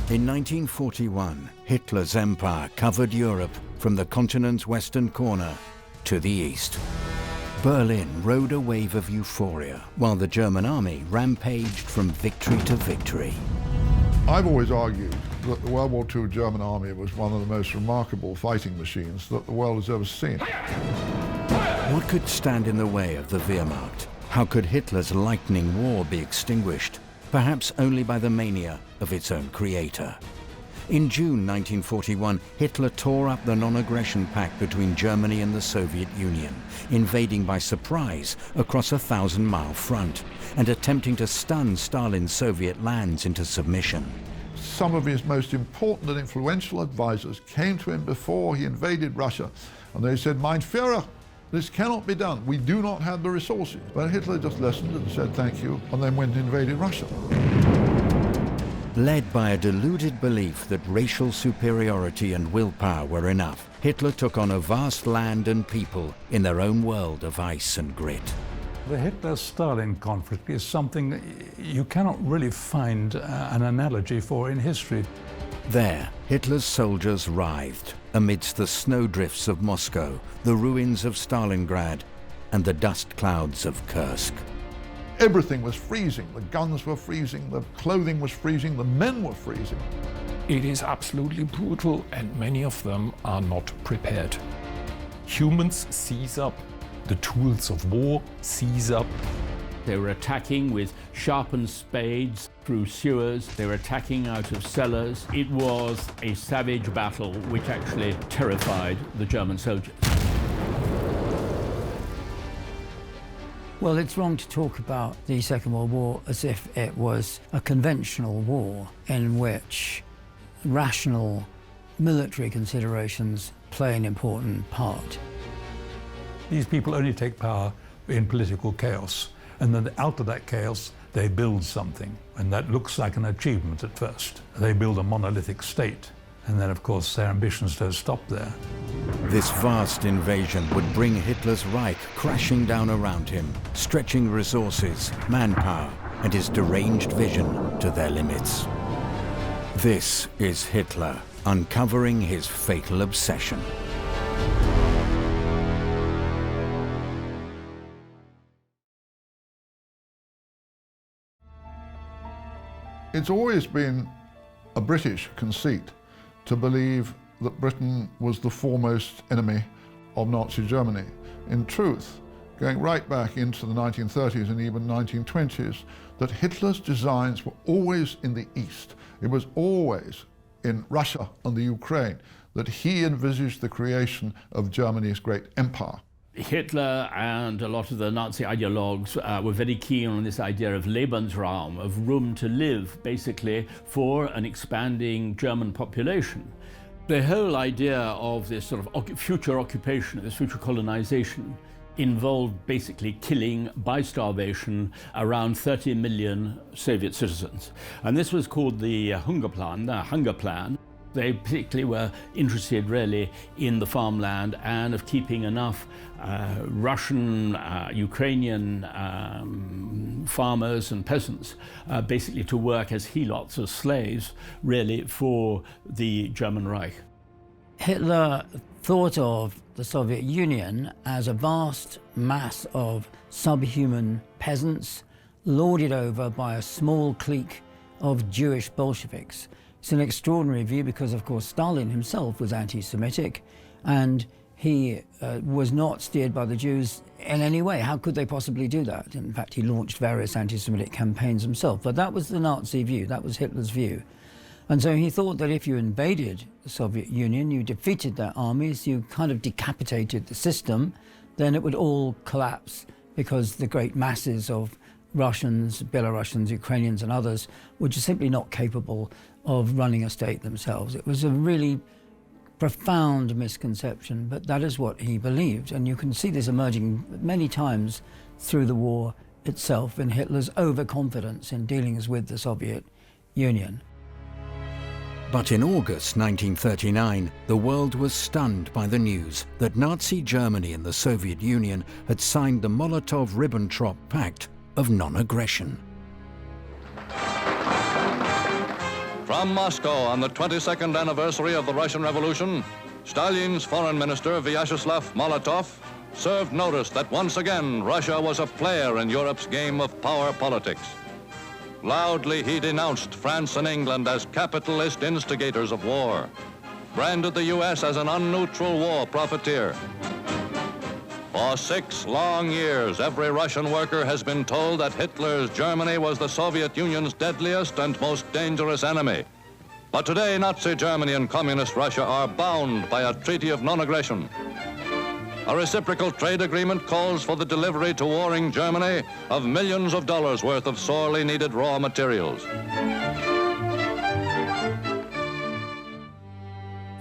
In 1941, Hitler's empire covered Europe from the continent's western corner to the east. Berlin rode a wave of euphoria, while the German army rampaged from victory to victory. I've always argued that the World War II German army was one of the most remarkable fighting machines that the world has ever seen. What could stand in the way of the Wehrmacht? How could Hitler's lightning war be extinguished? Perhaps only by the mania of its own creator. In June 1941, Hitler tore up the non-aggression pact between Germany and the Soviet Union, invading by surprise across a 1,000-mile front and attempting to stun Stalin's Soviet lands into submission. Some of his most important and influential advisors came to him before he invaded Russia, and they said, "Mein Führer, this cannot be done. We do not have the resources." But Hitler just listened and said thank you, and then went and invaded Russia. Led by a deluded belief that racial superiority and willpower were enough, Hitler took on a vast land and people in their own world of ice and grit. The Hitler-Stalin conflict is something you cannot really find an analogy for in history. There, Hitler's soldiers writhed amidst the snowdrifts of Moscow, the ruins of Stalingrad, and the dust clouds of Kursk. Everything was freezing. The guns were freezing, the clothing was freezing, the men were freezing. It is absolutely brutal, and many of them are not prepared. Humans seize up the tools of war, seize up. They were attacking with sharpened spades through sewers. They were attacking out of cellars. It was a savage battle which actually terrified the German soldiers. Well, it's wrong to talk about the Second World War as if it was a conventional war in which rational military considerations play an important part. These people only take power in political chaos, and then out of that chaos they build something, and that looks like an achievement at first. They build a monolithic state, and then of course their ambitions don't stop there. This vast invasion would bring Hitler's Reich crashing down around him, stretching resources, manpower, and his deranged vision to their limits. This is Hitler, uncovering his fatal obsession. It's always been a British conceit to believe that Britain was the foremost enemy of Nazi Germany. In truth, going right back into the 1930s and even 1920s, that Hitler's designs were always in the East. It was always in Russia and the Ukraine that he envisaged the creation of Germany's great empire. Hitler and a lot of the Nazi ideologues were very keen on this idea of Lebensraum, of room to live, basically, for an expanding German population. The whole idea of this sort of future occupation, this future colonization, involved basically killing by starvation around 30 million Soviet citizens. And this was called the Hunger Plan. They particularly were interested really in the farmland and of keeping enough Russian, Ukrainian farmers and peasants basically to work as helots, as slaves, really for the German Reich. Hitler thought of the Soviet Union as a vast mass of subhuman peasants lorded over by a small clique of Jewish Bolsheviks. It's an extraordinary view because, of course, Stalin himself was anti-Semitic, and he was not steered by the Jews in any way. How could they possibly do that? In fact, he launched various anti-Semitic campaigns himself. But that was the Nazi view, that was Hitler's view. And so he thought that if you invaded the Soviet Union, you defeated their armies, you kind of decapitated the system, then it would all collapse because the great masses of Russians, Belarusians, Ukrainians and others were just simply not capable of running a state themselves. It was a really profound misconception, but that is what he believed. And you can see this emerging many times through the war itself in Hitler's overconfidence in dealings with the Soviet Union. But in August 1939, the world was stunned by the news that Nazi Germany and the Soviet Union had signed the Molotov-Ribbentrop Pact of non-aggression. From Moscow on the 22nd anniversary of the Russian Revolution, Stalin's foreign minister, Vyacheslav Molotov, served notice that once again Russia was a player in Europe's game of power politics. Loudly he denounced France and England as capitalist instigators of war, branded the U.S. as an unneutral war profiteer. For 6 long years, every Russian worker has been told that Hitler's Germany was the Soviet Union's deadliest and most dangerous enemy. But today, Nazi Germany and Communist Russia are bound by a treaty of non-aggression. A reciprocal trade agreement calls for the delivery to warring Germany of millions of dollars worth of sorely needed raw materials.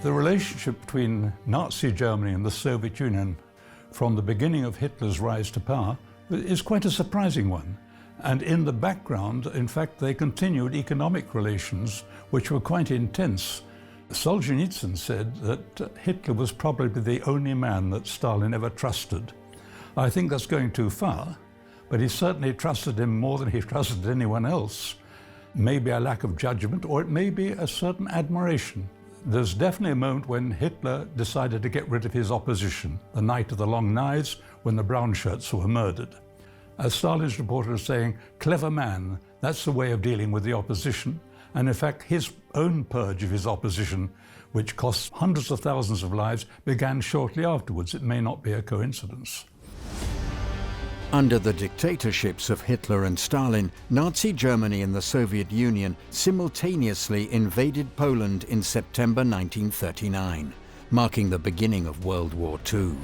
The relationship between Nazi Germany and the Soviet Union from the beginning of Hitler's rise to power is quite a surprising one. And in the background, in fact, they continued economic relations which were quite intense. Solzhenitsyn said that Hitler was probably the only man that Stalin ever trusted. I think that's going too far, but he certainly trusted him more than he trusted anyone else. Maybe a lack of judgment, or it may be a certain admiration. There's definitely a moment when Hitler decided to get rid of his opposition, the night of the Long Knives, when the brown shirts were murdered. As Stalin's reporter was saying, clever man, that's the way of dealing with the opposition. And in fact, his own purge of his opposition, which cost hundreds of thousands of lives, began shortly afterwards. It may not be a coincidence. Under the dictatorships of Hitler and Stalin, Nazi Germany and the Soviet Union simultaneously invaded Poland in September 1939, marking the beginning of World War II.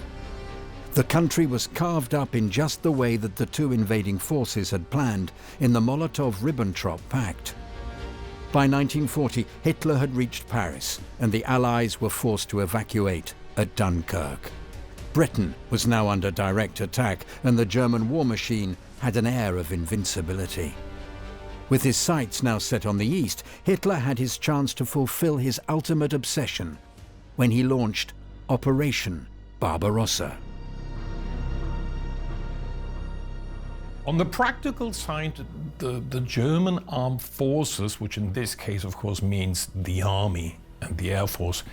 The country was carved up in just the way that the two invading forces had planned in the Molotov-Ribbentrop Pact. By 1940, Hitler had reached Paris, and the Allies were forced to evacuate at Dunkirk. Britain was now under direct attack, and the German war machine had an air of invincibility. With his sights now set on the east, Hitler had his chance to fulfill his ultimate obsession when he launched Operation Barbarossa. On the practical side, the German armed forces, which in this case of course means the army and the air force,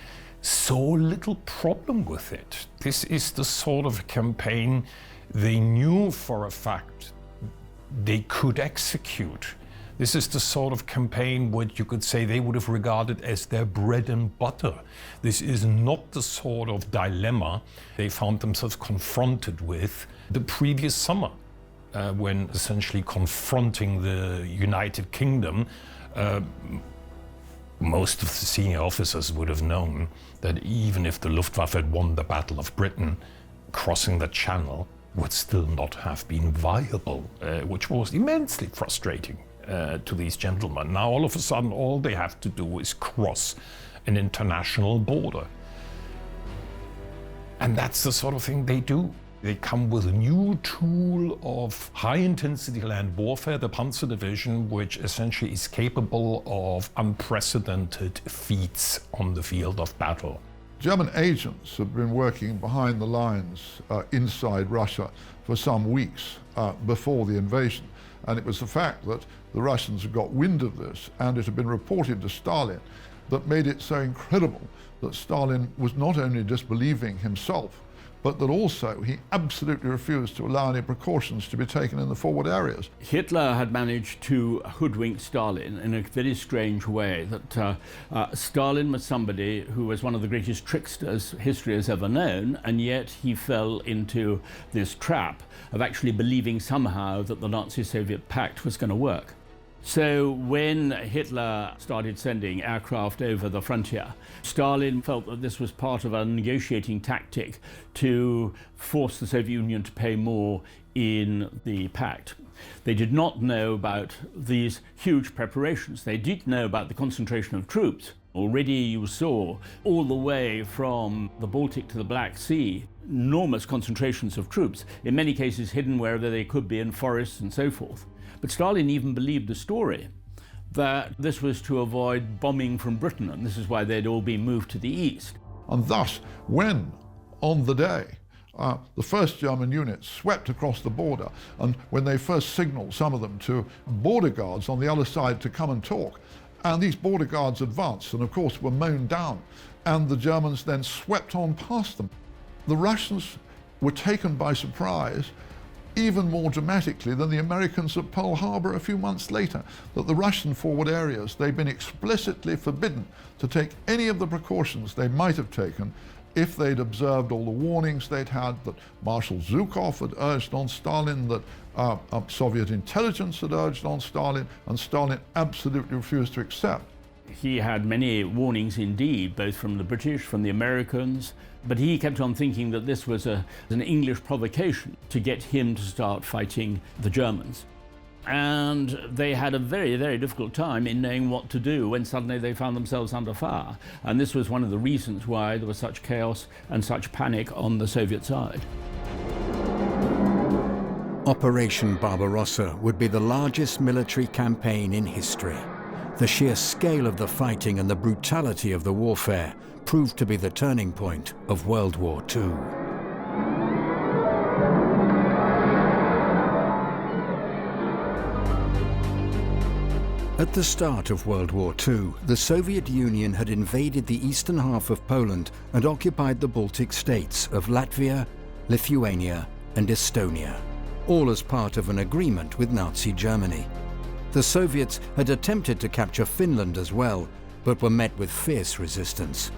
saw little problem with it. This is the sort of campaign they knew for a fact they could execute. This is the sort of campaign what you could say they would have regarded as their bread and butter. This is not the sort of dilemma they found themselves confronted with the previous summer, when essentially confronting the United Kingdom. Most of the senior officers would have known that even if the Luftwaffe had won the Battle of Britain, crossing the Channel would still not have been viable, which was immensely frustrating to these gentlemen. Now all of a sudden all they have to do is cross an international border. And that's the sort of thing they do. They come with a new tool of high-intensity land warfare, the Panzer Division, which essentially is capable of unprecedented feats on the field of battle. German agents have been working behind the lines inside Russia for some weeks before the invasion. And it was the fact that the Russians had got wind of this and it had been reported to Stalin that made it so incredible that Stalin was not only disbelieving himself, but that also he absolutely refused to allow any precautions to be taken in the forward areas. Hitler had managed to hoodwink Stalin in a very strange way, that Stalin was somebody who was one of the greatest tricksters history has ever known, and yet he fell into this trap of actually believing somehow that the Nazi-Soviet pact was going to work. So when Hitler started sending aircraft over the frontier, Stalin felt that this was part of a negotiating tactic to force the Soviet Union to pay more in the pact. They did not know about these huge preparations. They did know about the concentration of troops. Already you saw all the way from the Baltic to the Black Sea, enormous concentrations of troops, in many cases hidden wherever they could be in forests and so forth. But Stalin even believed the story that this was to avoid bombing from Britain, and this is why they'd all been moved to the east. And thus, when, on the day, the first German units swept across the border, and when they first signaled, some of them, to border guards on the other side to come and talk, And these border guards advanced and of course were mown down, and the Germans then swept on past them. The Russians were taken by surprise even more dramatically than the Americans at Pearl Harbor a few months later, that the Russian forward areas, they'd been explicitly forbidden to take any of the precautions they might have taken if they'd observed all the warnings they'd had, that Marshal Zhukov had urged on Stalin, that Soviet intelligence had urged on Stalin, and Stalin absolutely refused to accept. He had many warnings indeed, both from the British, from the Americans, but he kept on thinking that this was an English provocation to get him to start fighting the Germans. And they had a very, very difficult time in knowing what to do when suddenly they found themselves under fire. And this was one of the reasons why there was such chaos and such panic on the Soviet side. Operation Barbarossa would be the largest military campaign in history. The sheer scale of the fighting and the brutality of the warfare proved to be the turning point of World War II. At the start of World War II, the Soviet Union had invaded the eastern half of Poland and occupied the Baltic states of Latvia, Lithuania, and Estonia, all as part of an agreement with Nazi Germany. The Soviets had attempted to capture Finland as well, but were met with fierce resistance.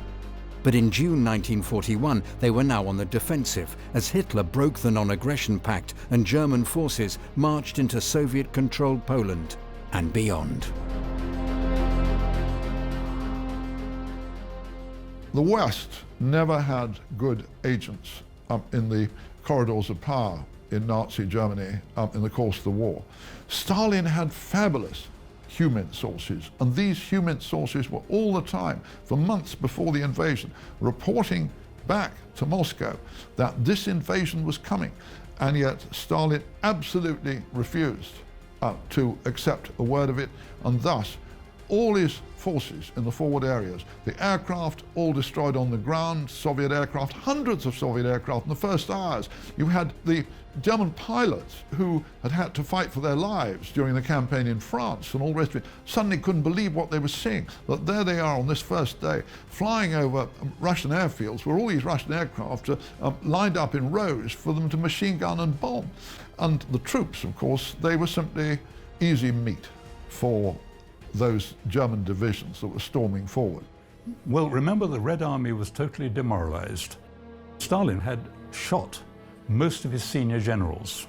But in June 1941, they were now on the defensive, as Hitler broke the non-aggression pact and German forces marched into Soviet-controlled Poland and beyond. The West never had good agents in the corridors of power in Nazi Germany in the course of the war. Stalin had fabulous human sources, and these human sources were all the time, for months before the invasion, reporting back to Moscow that this invasion was coming, and yet Stalin absolutely refused to accept a word of it, and thus all his forces in the forward areas, the aircraft all destroyed on the ground, Soviet aircraft, hundreds of Soviet aircraft in the first hours. You had the German pilots who had had to fight for their lives during the campaign in France and all the rest of it, suddenly couldn't believe what they were seeing, that there they are on this first day, flying over Russian airfields where all these Russian aircraft are lined up in rows for them to machine gun and bomb. And the troops, of course, they were simply easy meat for those German divisions that were storming forward. Well, remember, the Red Army was totally demoralized. Stalin had shot most of his senior generals.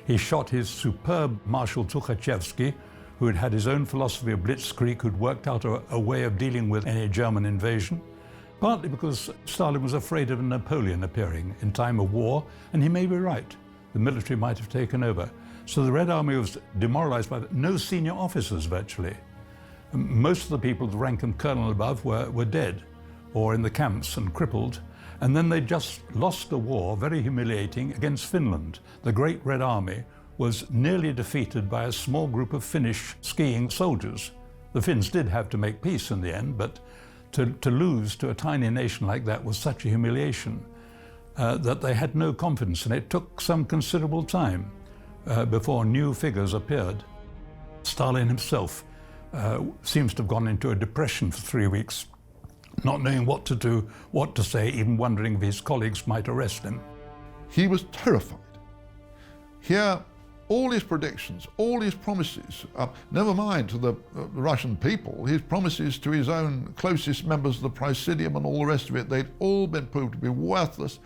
He shot his superb Marshal Tukhachevsky, who had had his own philosophy of blitzkrieg, who'd worked out a way of dealing with any German invasion, partly because Stalin was afraid of Napoleon appearing in time of war, and he may be right. The military might have taken over. So the Red Army was demoralized by no senior officers virtually. Most of the people at the rank and colonel above were dead or in the camps and crippled. And then they just lost the war, very humiliating, against Finland. The Great Red Army was nearly defeated by a small group of Finnish skiing soldiers. The Finns did have to make peace in the end, but to lose to a tiny nation like that was such a humiliation that they had no confidence, and it took some considerable time before new figures appeared. Stalin himself seems to have gone into a depression for 3 weeks, not knowing what to do, what to say, even wondering if his colleagues might arrest him. He was terrified. Here, all his predictions, all his promises, never mind to the Russian people, his promises to his own closest members of the Presidium and all the rest of it, they'd all been proved to be worthless,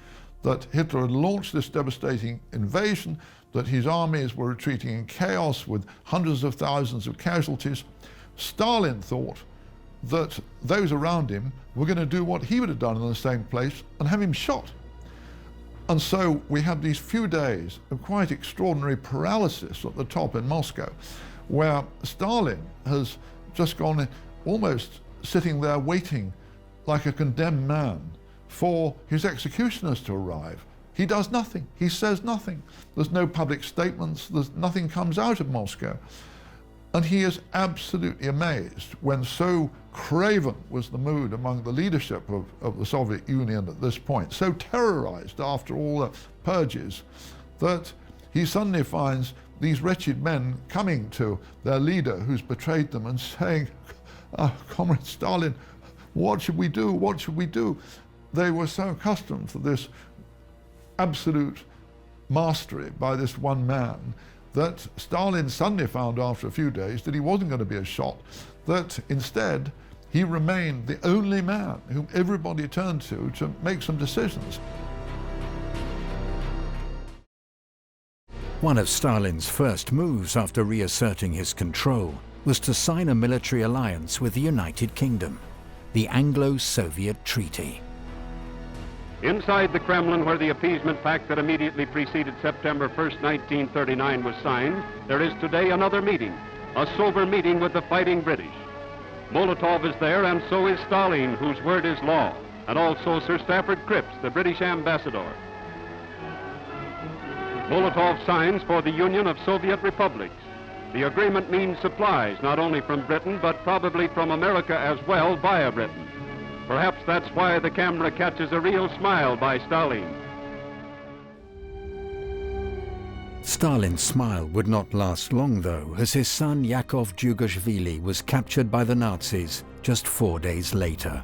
that Hitler had launched this devastating invasion, that his armies were retreating in chaos with hundreds of thousands of casualties. Stalin thought that those around him were going to do what he would have done in the same place and have him shot. And so we have these few days of quite extraordinary paralysis at the top in Moscow, where Stalin has just gone almost sitting there waiting like a condemned man for his executioners to arrive. He does nothing, he says nothing. There's no public statements, nothing comes out of Moscow. And he is absolutely amazed when so craven was the mood among the leadership of the Soviet Union at this point, so terrorized after all the purges, that he suddenly finds these wretched men coming to their leader who's betrayed them and saying, Comrade Stalin, what should we do? What should we do? They were so accustomed to this absolute mastery by this one man that Stalin suddenly found after a few days that he wasn't going to be a shot, that instead he remained the only man whom everybody turned to make some decisions. One of Stalin's first moves after reasserting his control was to sign a military alliance with the United Kingdom, the Anglo-Soviet Treaty. Inside the Kremlin, where the appeasement pact that immediately preceded September 1st, 1939 was signed, there is today another meeting, a sober meeting with the fighting British. Molotov is there, and so is Stalin, whose word is law, and also Sir Stafford Cripps, the British ambassador. Molotov signs for the Union of Soviet Republics. The agreement means supplies not only from Britain, but probably from America as well via Britain. Perhaps that's why the camera catches a real smile by Stalin. Stalin's smile would not last long, though, as his son Yakov Djugashvili was captured by the Nazis just 4 days later.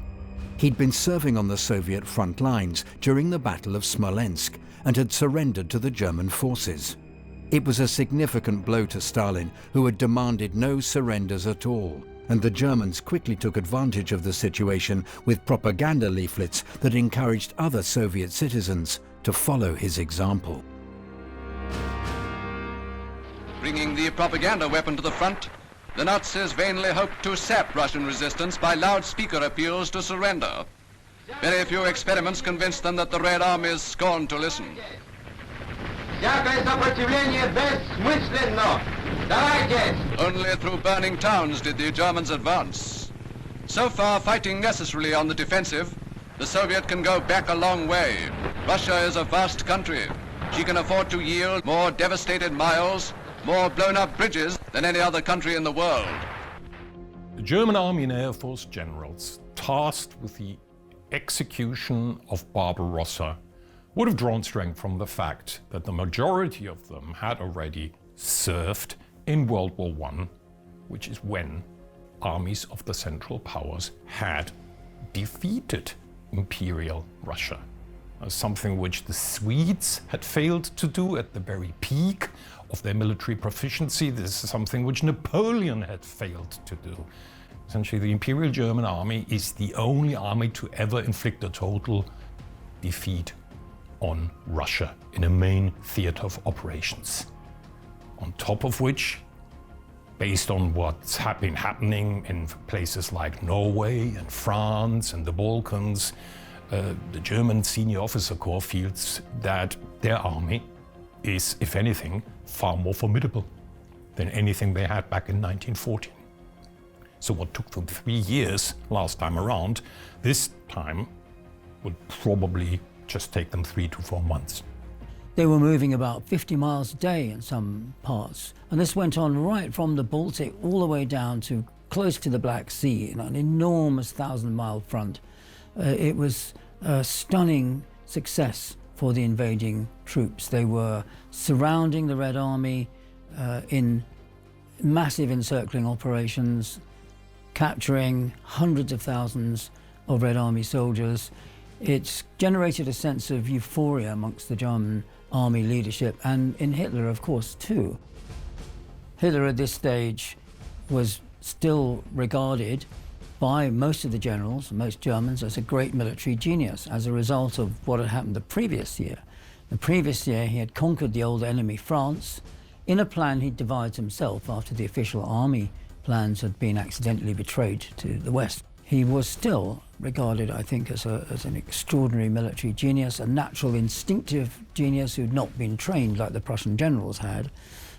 He'd been serving on the Soviet front lines during the Battle of Smolensk and had surrendered to the German forces. It was a significant blow to Stalin, who had demanded no surrenders at all, and the Germans quickly took advantage of the situation with propaganda leaflets that encouraged other Soviet citizens to follow his example. Bringing the propaganda weapon to the front, the Nazis vainly hoped to sap Russian resistance by loudspeaker appeals to surrender. Very few experiments convinced them that the Red Armies scorned to listen. Only through burning towns did the Germans advance. So far, fighting necessarily on the defensive, the Soviet can go back a long way. Russia is a vast country. She can afford to yield more devastated miles, more blown-up bridges than any other country in the world. The German Army and Air Force generals tasked with the execution of Barbarossa would have drawn strength from the fact that the majority of them had already served in World War I, which is when armies of the Central Powers had defeated Imperial Russia. Something which the Swedes had failed to do at the very peak of their military proficiency. This is something which Napoleon had failed to do. Essentially, the Imperial German Army is the only army to ever inflict a total defeat on Russia in a main theater of operations. On top of which, based on what's been happening in places like Norway and France and the Balkans, the German senior officer corps feels that their army is, if anything, far more formidable than anything they had back in 1914. So what took them 3 years last time around, this time would probably just take them 3 to 4 months. They were moving about 50 miles a day in some parts, and this went on right from the Baltic all the way down to close to the Black Sea, an enormous 1,000-mile front. It was a stunning success for the invading troops. They were surrounding the Red Army in massive encircling operations, capturing hundreds of thousands of Red Army soldiers. It's generated a sense of euphoria amongst the German army leadership, and in Hitler, of course, too. Hitler at this stage was still regarded by most of the generals, most Germans, as a great military genius as a result of what had happened the previous year. The previous year, he had conquered the old enemy, France, in a plan he'd devised himself after the official army plans had been accidentally betrayed to the West. He was still regarded, I think, as an extraordinary military genius, a natural instinctive genius who'd not been trained like the Prussian generals had,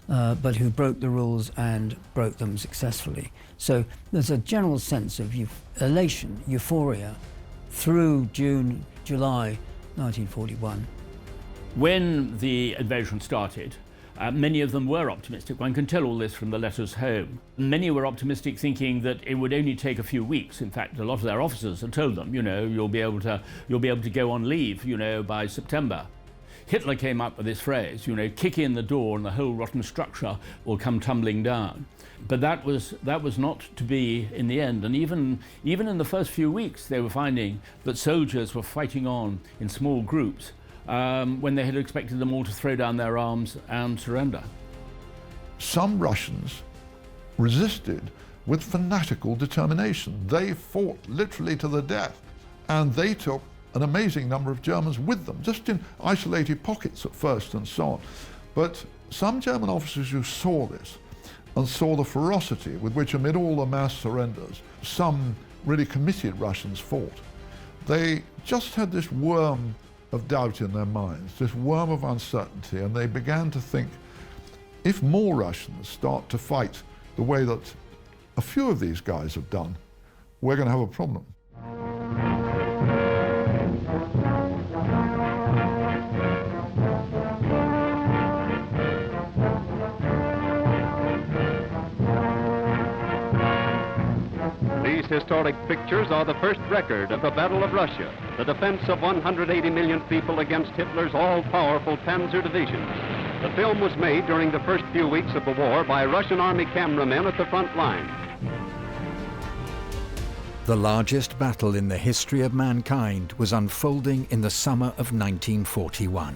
but who broke the rules and broke them successfully. So there's a general sense of elation, euphoria, through June, July 1941. When the invasion started, many of them were optimistic. One can tell all this from the letters home. Many were optimistic, thinking that it would only take a few weeks. In fact, a lot of their officers had told them, you'll be able to go on leave, by September. Hitler came up with this phrase, you know, kick in the door and the whole rotten structure will come tumbling down. But that was not to be in the end. And even in the first few weeks, they were finding that soldiers were fighting on in small groups when they had expected them all to throw down their arms and surrender. Some Russians resisted with fanatical determination. They fought literally to the death, and they took an amazing number of Germans with them, just in isolated pockets at first and so on. But some German officers who saw this and saw the ferocity with which, amid all the mass surrenders, some really committed Russians fought, they just had this worm of doubt in their minds, this worm of uncertainty, and they began to think, if more Russians start to fight the way that a few of these guys have done, we're going to have a problem. These historic pictures are the first record of the Battle of Russia, the defense of 180 million people against Hitler's all-powerful panzer divisions. The film was made during the first few weeks of the war by Russian army cameramen at the front line. The largest battle in the history of mankind was unfolding in the summer of 1941.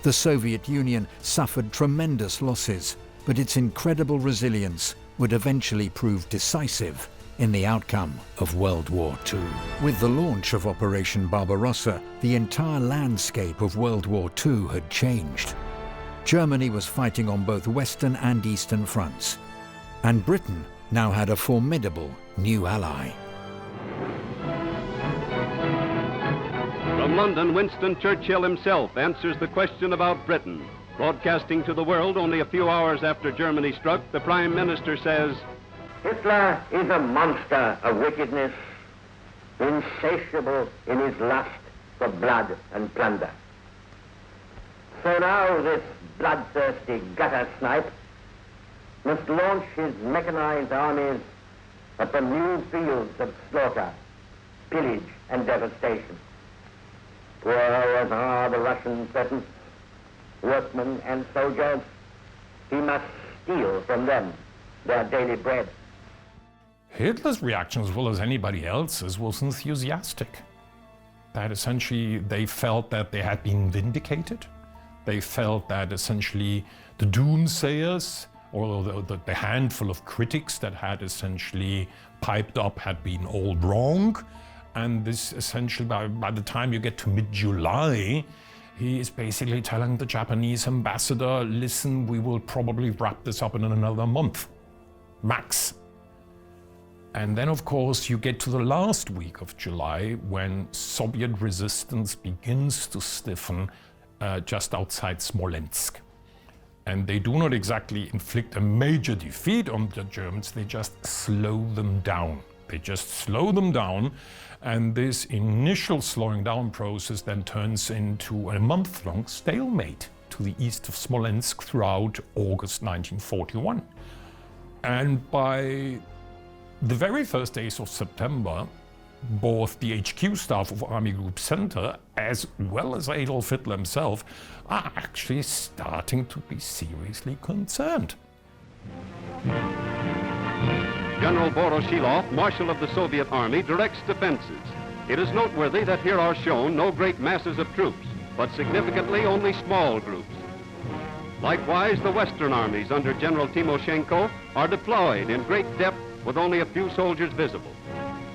The Soviet Union suffered tremendous losses, but its incredible resilience would eventually prove decisive in the outcome of World War II. With the launch of Operation Barbarossa, the entire landscape of World War II had changed. Germany was fighting on both Western and Eastern fronts, and Britain now had a formidable new ally. From London, Winston Churchill himself answers the question about Britain. Broadcasting to the world only a few hours after Germany struck, the Prime Minister says, Hitler is a monster of wickedness, insatiable in his lust for blood and plunder. So now this bloodthirsty gutter snipe must launch his mechanized armies at the new fields of slaughter, pillage and devastation. Poor as are the Russian peasants, workmen and soldiers, he must steal from them their daily bread. Hitler's reaction, as well as anybody else's, was enthusiastic. That essentially they felt that they had been vindicated. They felt that essentially the doomsayers, or the handful of critics that had essentially piped up, had been all wrong. And this essentially, by the time you get to mid-July, he is basically telling the Japanese ambassador, listen, we will probably wrap this up in another month, max. And then, of course, you get to the last week of July when Soviet resistance begins to stiffen just outside Smolensk. And they do not exactly inflict a major defeat on the Germans, they just slow them down. They just slow them down, and this initial slowing down process then turns into a month-long stalemate to the east of Smolensk throughout August 1941. And by the very first days of September, both the HQ staff of Army Group Center as well as Adolf Hitler himself are actually starting to be seriously concerned. General Voroshilov, Marshal of the Soviet Army, directs defenses. It is noteworthy that here are shown no great masses of troops, but significantly only small groups. Likewise, the Western armies under General Timoshenko are deployed in great depth with only a few soldiers visible.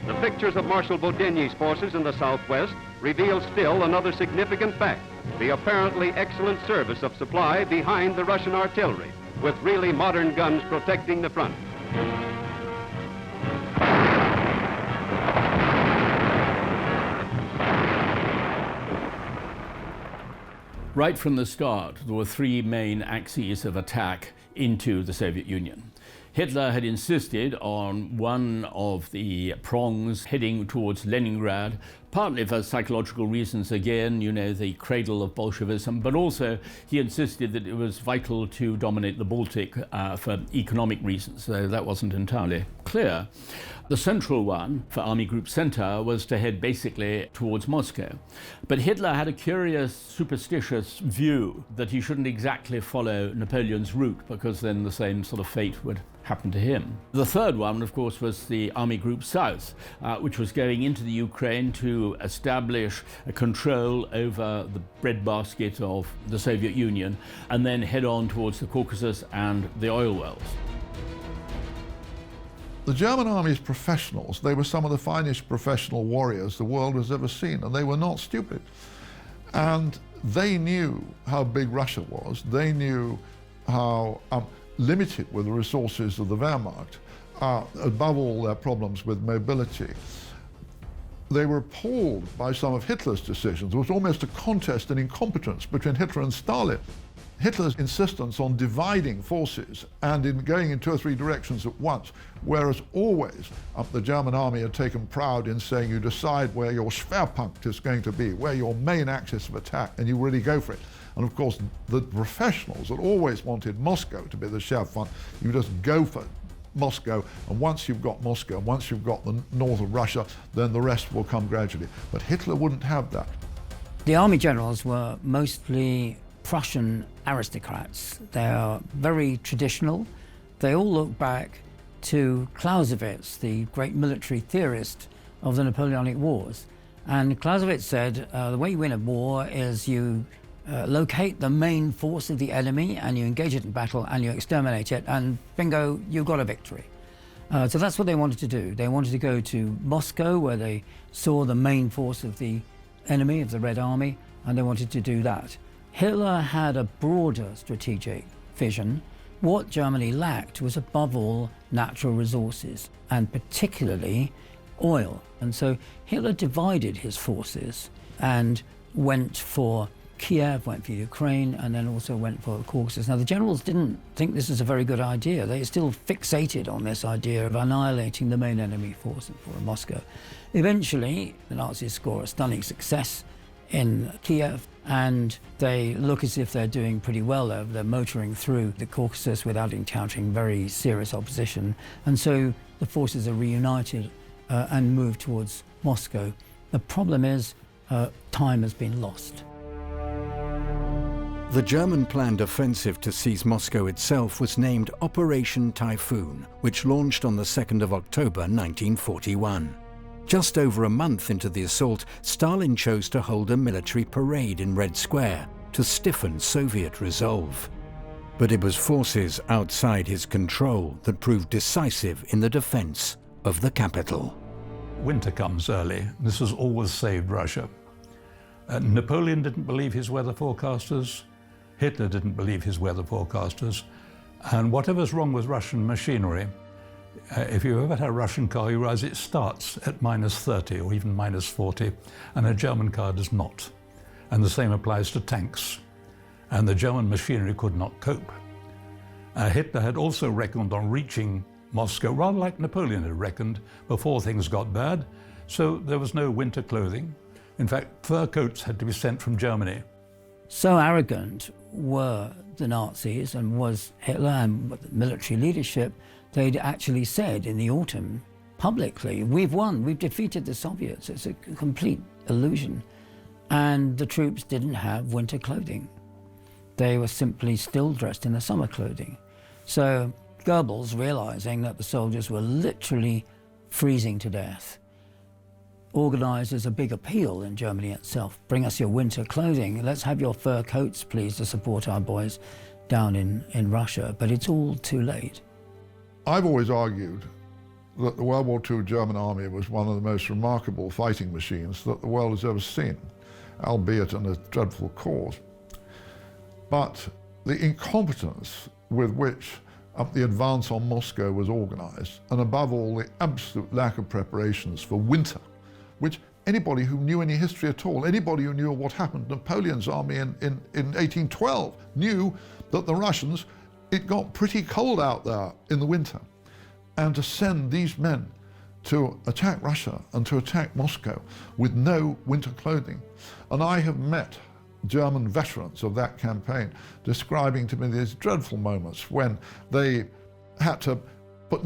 The pictures of Marshal Boudinny's forces in the southwest reveal still another significant fact, the apparently excellent service of supply behind the Russian artillery, with really modern guns protecting the front. Right from the start, there were three main axes of attack into the Soviet Union. Hitler had insisted on one of the prongs heading towards Leningrad partly for psychological reasons again, you know, the cradle of Bolshevism, but also he insisted that it was vital to dominate the Baltic for economic reasons, though that wasn't entirely clear. The central one for Army Group Center was to head basically towards Moscow. But Hitler had a curious, superstitious view that he shouldn't exactly follow Napoleon's route, because then the same sort of fate would happen to him. The third one, of course, was the Army Group South, which was going into the Ukraine to establish a control over the breadbasket of the Soviet Union, and then head on towards the Caucasus and the oil wells. The German army's professionals, they were some of the finest professional warriors the world has ever seen, and they were not stupid. And they knew how big Russia was. They knew how limited were the resources of the Wehrmacht, above all their problems with mobility. They were appalled by some of Hitler's decisions. There was almost a contest in incompetence between Hitler and Stalin. Hitler's insistence on dividing forces and in going in 2 or 3 directions at once, whereas always the German army had taken pride in saying you decide where your Schwerpunkt is going to be, where your main axis of attack, and you really go for it. And of course, the professionals had always wanted Moscow to be the Schwerpunkt. You just go for Moscow, and once you've got Moscow, once you've got the north of Russia, then the rest will come gradually. But Hitler wouldn't have that. The army generals were mostly Prussian aristocrats. They are very traditional. They all look back to Clausewitz, the great military theorist of the Napoleonic Wars. And Clausewitz said, the way you win a war is you locate the main force of the enemy and you engage it in battle and you exterminate it, and bingo, you've got a victory. So that's what they wanted to do. They wanted to go to Moscow, where they saw the main force of the enemy, of the Red Army, and they wanted to do that. Hitler had a broader strategic vision. What Germany lacked was, above all, natural resources, and particularly oil. And so Hitler divided his forces and went for Kiev, went for Ukraine, and then also went for the Caucasus. Now, the generals didn't think this was a very good idea. They still fixated on this idea of annihilating the main enemy force for Moscow. Eventually, the Nazis score a stunning success in Kiev, and they look as if they're doing pretty well there. They're motoring through the Caucasus without encountering very serious opposition. And so the forces are reunited and move towards Moscow. The problem is time has been lost. The German planned offensive to seize Moscow itself was named Operation Typhoon, which launched on the 2nd of October 1941. Just over a month into the assault, Stalin chose to hold a military parade in Red Square to stiffen Soviet resolve. But it was forces outside his control that proved decisive in the defense of the capital. Winter comes early. This has always saved Russia. Napoleon didn't believe his weather forecasters. Hitler didn't believe his weather forecasters. And whatever's wrong with Russian machinery, if you've ever had a Russian car, you realize it starts at -30 or even -40, and a German car does not. And the same applies to tanks. And the German machinery could not cope. Hitler had also reckoned on reaching Moscow, rather like Napoleon had reckoned, before things got bad. So there was no winter clothing. In fact, fur coats had to be sent from Germany. So arrogant were the Nazis and was Hitler and the military leadership, they'd actually said in the autumn, publicly, we've won, we've defeated the Soviets. It's a complete illusion. And the troops didn't have winter clothing. They were simply still dressed in their summer clothing. So Goebbels, realizing that the soldiers were literally freezing to death, organizes a big appeal in Germany itself. Bring us your winter clothing. Let's have your fur coats, please, to support our boys down in Russia. But it's all too late. I've always argued that the World War II German army was one of the most remarkable fighting machines that the world has ever seen, albeit in a dreadful cause. But the incompetence with which the advance on Moscow was organized, and above all, the absolute lack of preparations for winter, which anybody who knew any history at all, anybody who knew what happened to Napoleon's army in 1812, knew that the Russians, it got pretty cold out there in the winter. And to send these men to attack Russia and to attack Moscow with no winter clothing. And I have met German veterans of that campaign describing to me these dreadful moments when they had to put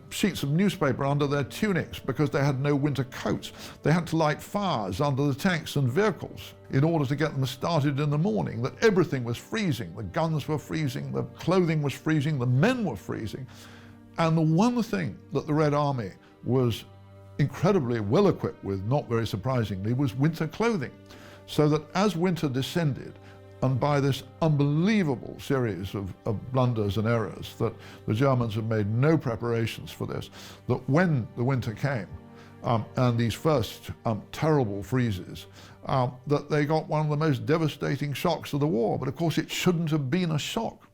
sheets of newspaper under their tunics because they had no winter coats. They had to light fires under the tanks and vehicles in order to get them started in the morning, that everything was freezing. The guns were freezing, the clothing was freezing, the men were freezing. And the one thing that the Red Army was incredibly well equipped with, not very surprisingly, was winter clothing. So that as winter descended, and by this unbelievable series of blunders and errors, that the Germans had made no preparations for this, that when the winter came, and these first terrible freezes, that they got one of the most devastating shocks of the war. But of course it shouldn't have been a shock.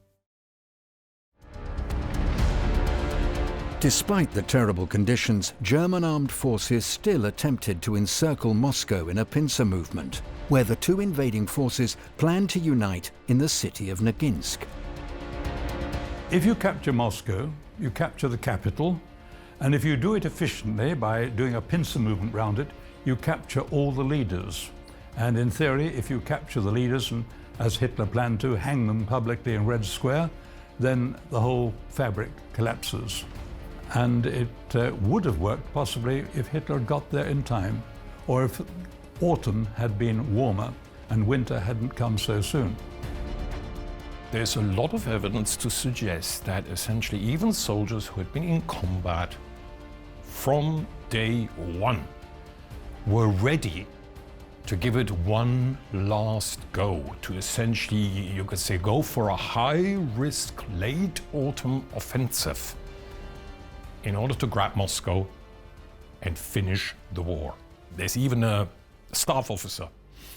Despite the terrible conditions, German armed forces still attempted to encircle Moscow in a pincer movement, where the two invading forces planned to unite in the city of Noginsk. If you capture Moscow, you capture the capital, and if you do it efficiently by doing a pincer movement round it, you capture all the leaders. And in theory, if you capture the leaders and, as Hitler planned to, hang them publicly in Red Square, then the whole fabric collapses. And it would have worked possibly if Hitler had got there in time, or if autumn had been warmer and winter hadn't come so soon. There's a lot of evidence to suggest that essentially even soldiers who had been in combat from day one were ready to give it one last go, to essentially, you could say, go for a high-risk late autumn offensive in order to grab Moscow and finish the war. There's even a staff officer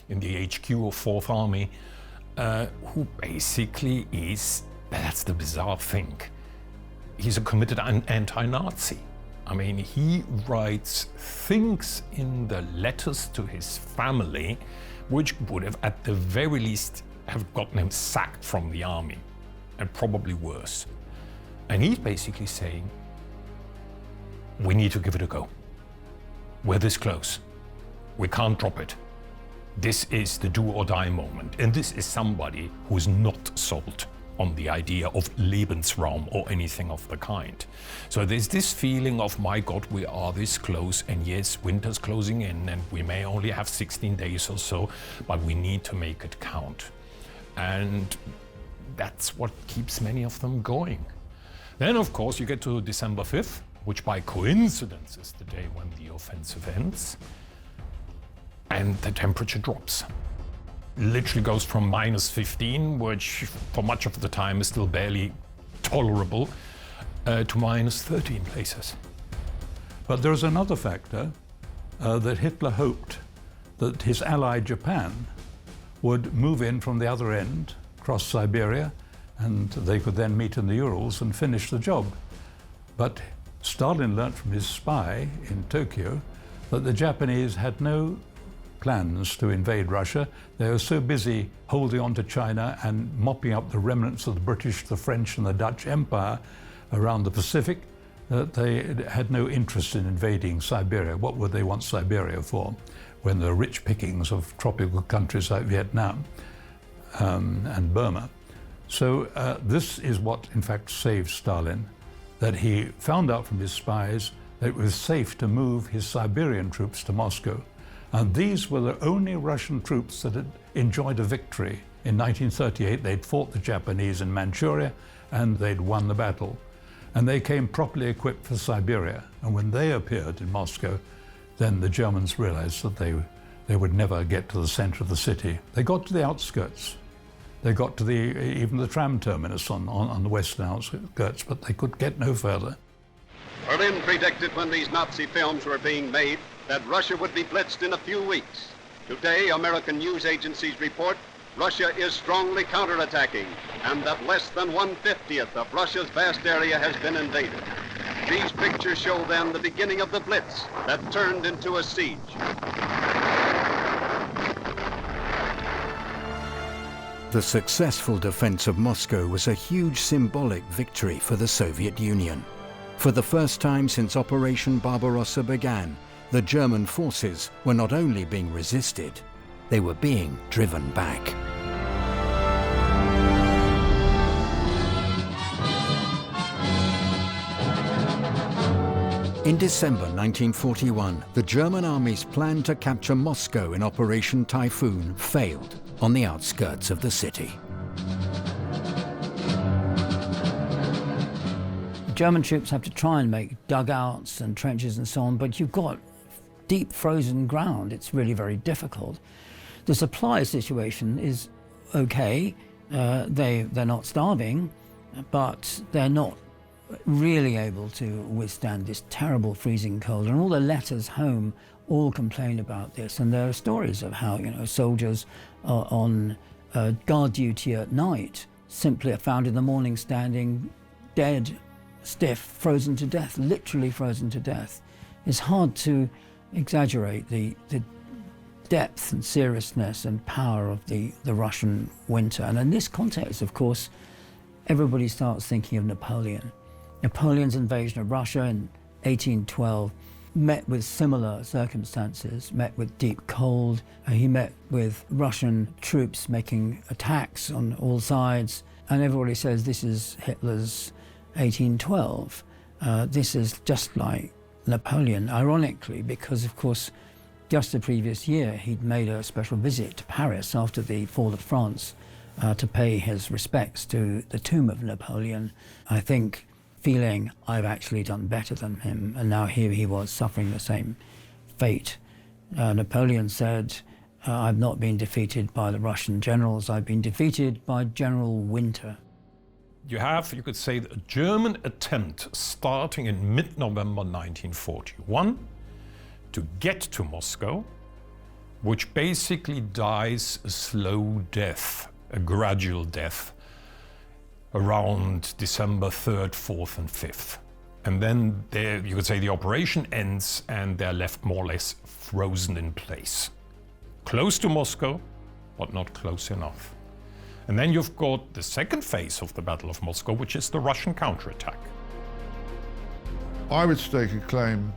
in the HQ of 4th Army who basically is, that's the bizarre thing, he's a committed anti-Nazi. I mean, he writes things in the letters to his family which would have at the very least have gotten him sacked from the army, and probably worse. And he's basically saying, we need to give it a go. We're this close. We can't drop it. This is the do or die moment. And this is somebody who is not sold on the idea of Lebensraum or anything of the kind. So there's this feeling of, my God, we are this close, and yes, winter's closing in and we may only have 16 days or so, but we need to make it count. And that's what keeps many of them going. Then, of course, you get to December 5th, which by coincidence is the day when the offensive ends, and the temperature drops. Literally goes from -15, which for much of the time is still barely tolerable, to -30 in places. But there's another factor that Hitler hoped that his ally Japan would move in from the other end, cross Siberia, and they could then meet in the Urals and finish the job. But Stalin learnt from his spy in Tokyo that the Japanese had no plans to invade Russia. They were so busy holding on to China and mopping up the remnants of the British, the French and the Dutch Empire around the Pacific that they had no interest in invading Siberia. What would they want Siberia for when the rich pickings of tropical countries like Vietnam and Burma? So this is what in fact saved Stalin, that he found out from his spies that it was safe to move his Siberian troops to Moscow. And these were the only Russian troops that had enjoyed a victory. In 1938, they'd fought the Japanese in Manchuria and they'd won the battle. And they came properly equipped for Siberia. And when they appeared in Moscow, then the Germans realized that they would never get to the center of the city. They got to the outskirts. They got to even the tram terminus on the western outskirts, but they could get no further. Berlin predicted when these Nazi films were being made that Russia would be blitzed in a few weeks. Today, American news agencies report Russia is strongly counterattacking and that less than 1/50th of Russia's vast area has been invaded. These pictures show then the beginning of the blitz that turned into a siege. The successful defense of Moscow was a huge symbolic victory for the Soviet Union. For the first time since Operation Barbarossa began, the German forces were not only being resisted, they were being driven back. In December 1941, the German army's plan to capture Moscow in Operation Typhoon failed on the outskirts of the city. German troops have to try and make dugouts and trenches and so on, but you've got deep frozen ground. It's really very difficult. The supply situation is okay. They're not starving, but they're not really able to withstand this terrible freezing cold. And all the letters home all complain about this. And there are stories of how, soldiers are on guard duty at night simply are found in the morning standing dead, stiff, frozen to death, literally frozen to death. It's hard to exaggerate the depth and seriousness and power of the Russian winter. And in this context, of course, everybody starts thinking of Napoleon. Napoleon's invasion of Russia in 1812 met with similar circumstances, met with deep cold. He met with Russian troops making attacks on all sides, and everybody says this is Hitler's 1812. This is just like Napoleon, ironically, because of course just the previous year he'd made a special visit to Paris after the fall of France to pay his respects to the tomb of Napoleon. I think feeling I've actually done better than him, and now here he was suffering the same fate. Napoleon said, I've not been defeated by the Russian generals, I've been defeated by General Winter. You have, you could say, a German attempt starting in mid-November 1941 to get to Moscow, which basically dies a slow death, a gradual death, around December 3rd, 4th and 5th. And then you could say the operation ends and they're left more or less frozen in place. Close to Moscow, but not close enough. And then you've got the second phase of the Battle of Moscow, which is the Russian counterattack. I would stake a claim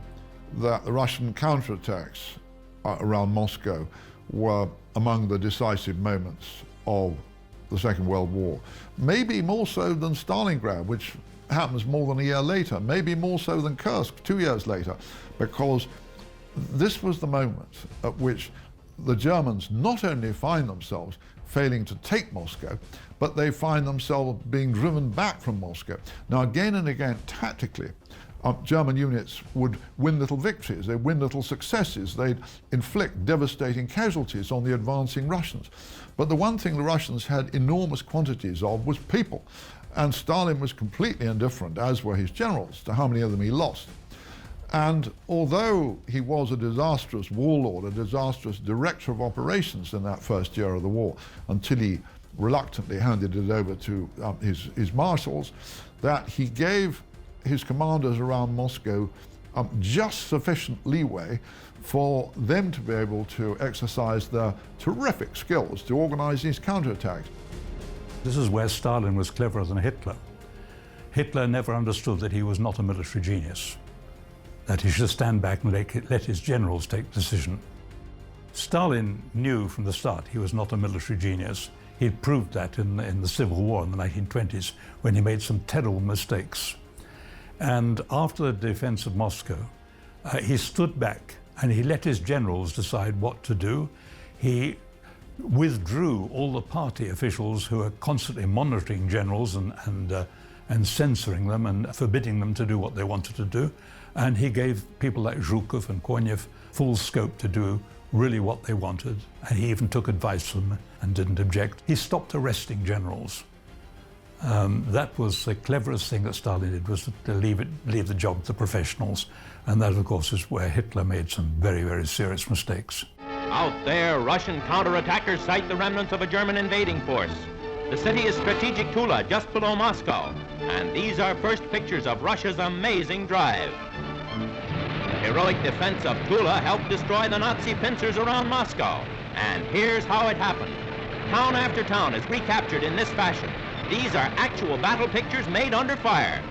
that the Russian counterattacks around Moscow were among the decisive moments of the Second World War. Maybe more so than Stalingrad, which happens more than a year later, maybe more so than Kursk 2 years later, because this was the moment at which the Germans not only find themselves failing to take Moscow, but they find themselves being driven back from Moscow. Now, again and again, tactically, German units would win little victories, they'd win little successes, they'd inflict devastating casualties on the advancing Russians. But the one thing the Russians had enormous quantities of was people. And Stalin was completely indifferent, as were his generals, to how many of them he lost. And although he was a disastrous warlord, a disastrous director of operations in that first year of the war, until he reluctantly handed it over to his marshals, that he gave his commanders around Moscow just sufficient leeway for them to be able to exercise their terrific skills to organize these counterattacks. This is where Stalin was cleverer than Hitler. Hitler never understood that he was not a military genius, that he should stand back and let his generals take decision. Stalin knew from the start he was not a military genius. He'd proved that in the Civil War in the 1920s, when he made some terrible mistakes. And after the defense of Moscow, he stood back and he let his generals decide what to do. He withdrew all the party officials who were constantly monitoring generals and censoring them and forbidding them to do what they wanted to do. And he gave people like Zhukov and Konev full scope to do really what they wanted. And he even took advice from them and didn't object. He stopped arresting generals. That was the cleverest thing that Stalin did, was to leave the job to professionals. And that, of course, is where Hitler made some very, very serious mistakes. Out there, Russian counterattackers sight the remnants of a German invading force. The city is strategic Tula, just below Moscow. And these are first pictures of Russia's amazing drive. The heroic defense of Tula helped destroy the Nazi pincers around Moscow. And here's how it happened. Town after town is recaptured in this fashion. These are actual battle pictures made under fire.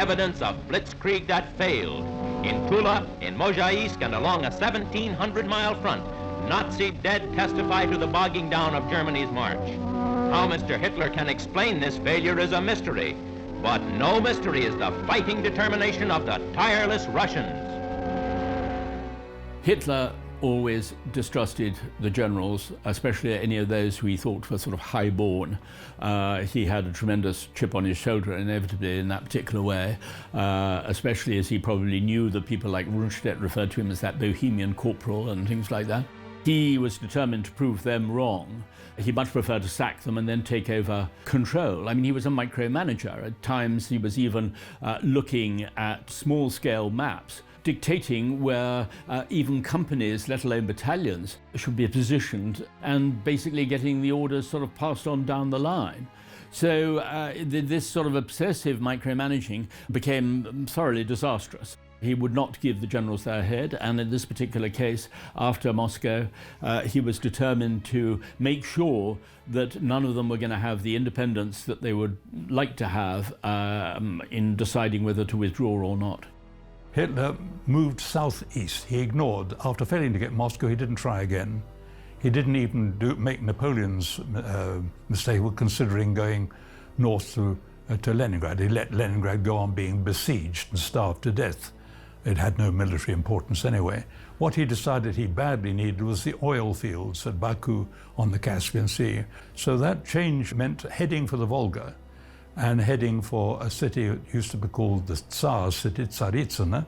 evidence of blitzkrieg that failed. In Tula, in Mozhaisk, and along a 1,700-mile front, Nazi dead testify to the bogging down of Germany's march. How Mr. Hitler can explain this failure is a mystery, but no mystery is the fighting determination of the tireless Russians. Hitler always distrusted the generals, especially any of those who he thought were sort of high-born. He had a tremendous chip on his shoulder, inevitably, in that particular way, especially as he probably knew that people like Rundstedt referred to him as that bohemian corporal and things like that. He was determined to prove them wrong. He much preferred to sack them and then take over control. I mean, he was a micromanager. At times, he was even looking at small-scale maps, dictating where even companies, let alone battalions, should be positioned, and basically getting the orders sort of passed on down the line. So this sort of obsessive micromanaging became thoroughly disastrous. He would not give the generals their head, and in this particular case, after Moscow, he was determined to make sure that none of them were going to have the independence that they would like to have in deciding whether to withdraw or not. Hitler moved southeast. He ignored. After failing to get Moscow, he didn't try again. He didn't even make Napoleon's mistake of considering going north to Leningrad. He let Leningrad go on being besieged and starved to death. It had no military importance anyway. What he decided he badly needed was the oil fields at Baku on the Caspian Sea. So that change meant heading for the Volga and heading for a city that used to be called the Tsar's city, Tsaritsyn,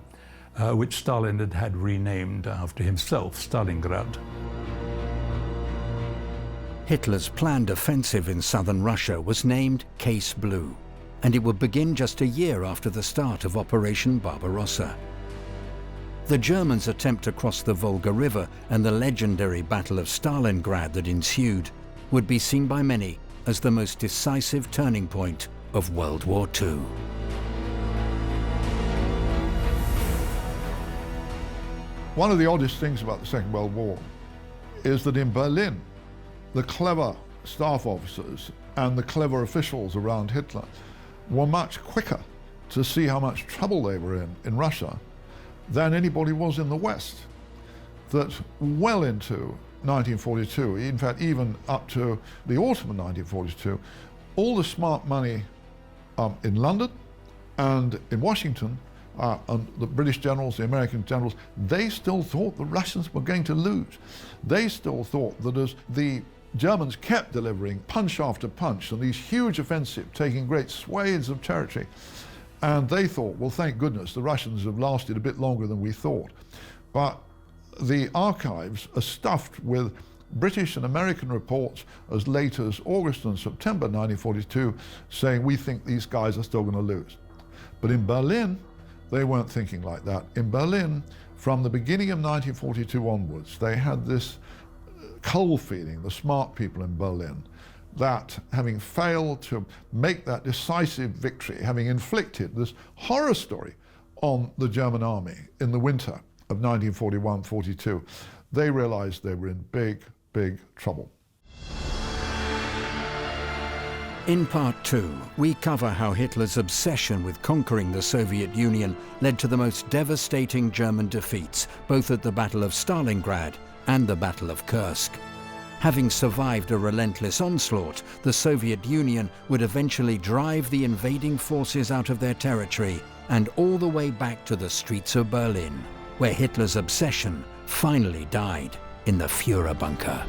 which Stalin had renamed after himself, Stalingrad. Hitler's planned offensive in southern Russia was named Case Blue, and it would begin just a year after the start of Operation Barbarossa. The Germans' attempt to cross the Volga River and the legendary Battle of Stalingrad that ensued would be seen by many as the most decisive turning point of World War II. One of the oddest things about the Second World War is that in Berlin, the clever staff officers and the clever officials around Hitler were much quicker to see how much trouble they were in Russia than anybody was in the West. That well into 1942, in fact even up to the autumn of 1942, all the smart money in London and in Washington, and the British generals, the American generals, they still thought the Russians were going to lose. They still thought that as the Germans kept delivering punch after punch and these huge offensives, taking great swathes of territory, and they thought, well, thank goodness, the Russians have lasted a bit longer than we thought. But the archives are stuffed with British and American reports as late as August and September 1942 saying, we think these guys are still going to lose. But in Berlin, they weren't thinking like that. In Berlin, from the beginning of 1942 onwards, they had this cold feeling, the smart people in Berlin, that having failed to make that decisive victory, having inflicted this horror story on the German army in the winter of 1941-42, they realized they were in big, big trouble. In Part 2, we cover how Hitler's obsession with conquering the Soviet Union led to the most devastating German defeats, both at the Battle of Stalingrad and the Battle of Kursk. Having survived a relentless onslaught, the Soviet Union would eventually drive the invading forces out of their territory and all the way back to the streets of Berlin, where Hitler's obsession finally died in the Führer bunker.